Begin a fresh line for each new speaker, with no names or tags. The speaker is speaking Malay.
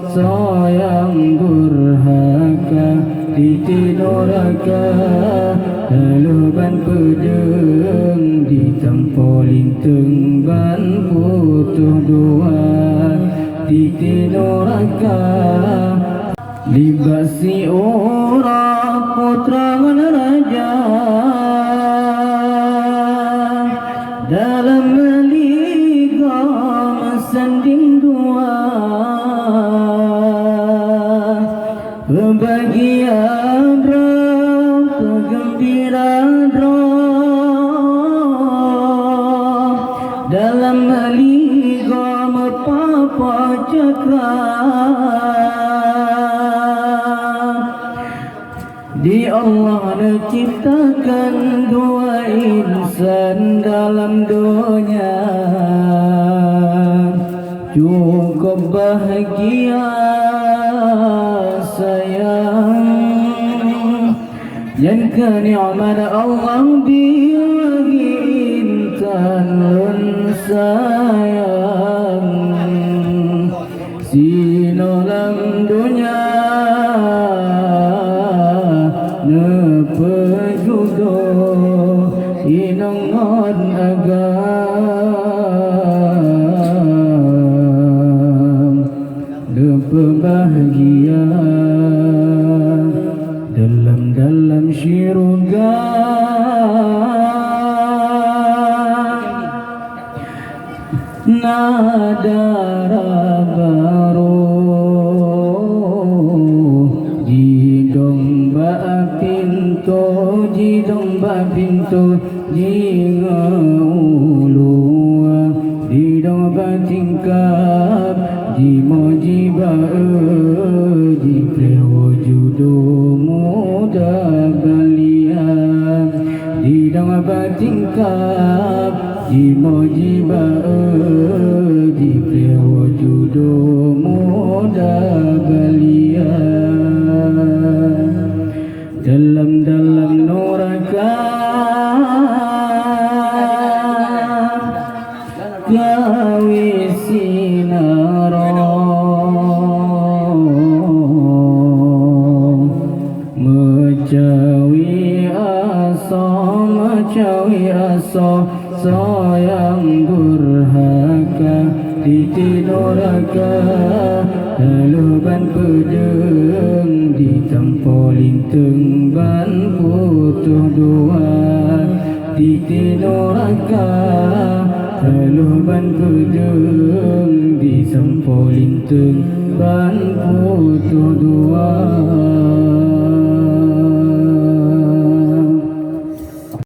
sayang durhaka titi doraka laluban pedeng ditampo linteng ban putuh dua titi doraka libasi ora putra raja dalam meliga sanding dua kebahagiaan roh kegembiraan roh dalam meliga mepapa cakra di Allah menciptakan dua insan dalam dunia cukup bahagia sayang yang kenikmatan Allah dibagi insan sayang sinolam dunia nepejudo inangon agam nepebahagia dalam syurga nada baru jidong ba pintu jinga ulua jidong ba tingkap jimojiba jiplewo judo muda balia jidong ba tingkap jimojiba jiplewo judo muda balia dalam neraka gawe sinaro mecawi asa sayang durhaka titi doraka laluban pedeng ditampo linteng ban putuh dua titi doraka laluban pedeng ditampo linteng ban putuh dua